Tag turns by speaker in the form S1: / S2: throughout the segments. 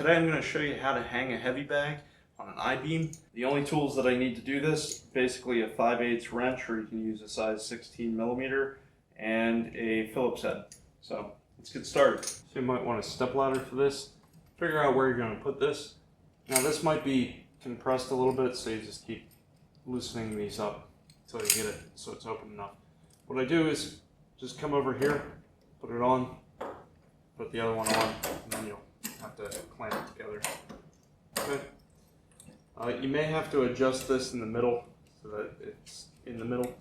S1: Today I'm going to show you how to hang a heavy bag on an I-beam. The only tools that I need to do this, basically a 5/8 wrench, or you can use a size 16mm, and a Phillips head. So let's get started. So you might want a step ladder for this. Figure out where you're going to put this. Now this might be compressed a little bit, so you just keep loosening these up until you get it so it's open enough. What I do is just come over here, put it on, put the other one on, and then you'll have to clamp it together. Okay. You may have to adjust this in the middle so that it's in the middle.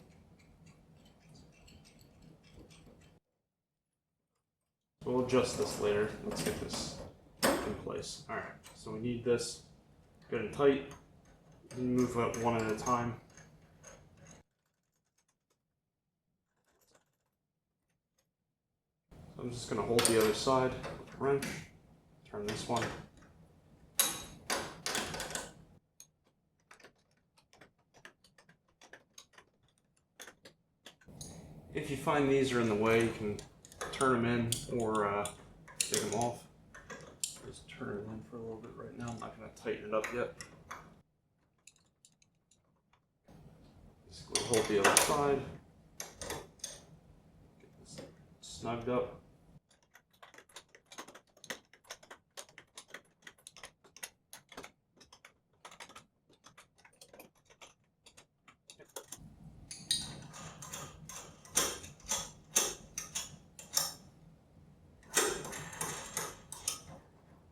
S1: We'll adjust this later. Let's get this in place. Alright, so we need this good and tight. Move up one at a time. So I'm just going to hold the other side with the wrench. Turn this one. If you find these are in the way, you can turn them in or take them off. Just turn it in for a little bit right now. I'm not going to tighten it up yet. Basically hold the other side. Get this snugged up.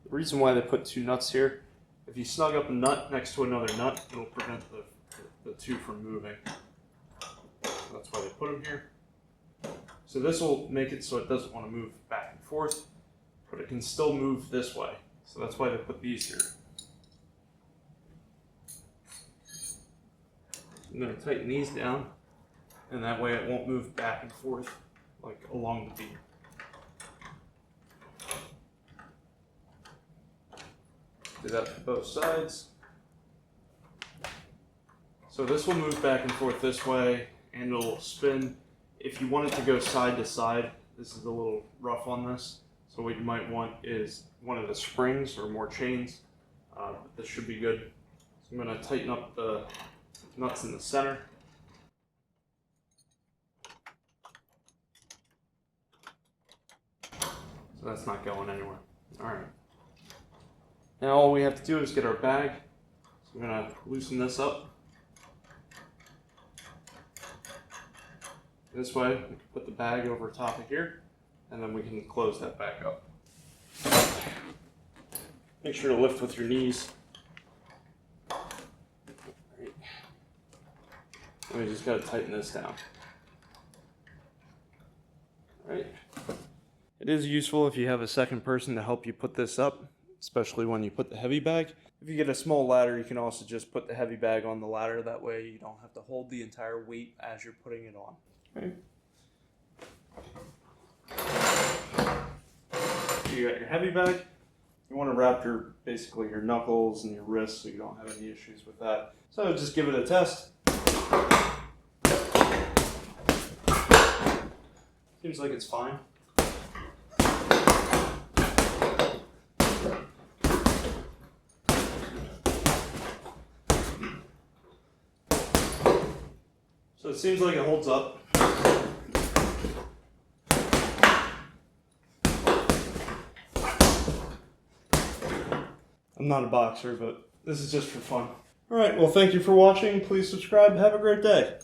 S1: The reason why they put two nuts here, if you snug up a nut next to another nut, it'll prevent the two from moving. That's why they put them here. So this will make it so it doesn't want to move back and forth, but it can still move this way. So that's why they put these here. I'm going to tighten these down, and that way it won't move back and forth like along the beam. Do that for both sides. So this will move back and forth this way, and it'll spin. If you want it to go side to side, this is a little rough on this. So what you might want is one of the springs or more chains. But this should be good. So I'm going to tighten up the nuts in the center. So that's not going anywhere. All right. Now all we have to do is get our bag. So I'm going to loosen this up. This way, we can put the bag over top of here, and then we can close that back up. Make sure to lift with your knees. Right. And we just got to tighten this down. All right. It is useful if you have a second person to help you put this up, especially when you put the heavy bag. If you get a small ladder, you can also just put the heavy bag on the ladder. That way you don't have to hold the entire weight as you're putting it on. Okay. You got your heavy bag. You want to wrap basically your knuckles and your wrists so you don't have any issues with that. So just give it a test. Seems like it's fine. So it seems like it holds up. I'm not a boxer, but this is just for fun. Alright, well thank you for watching. Please subscribe. Have a great day.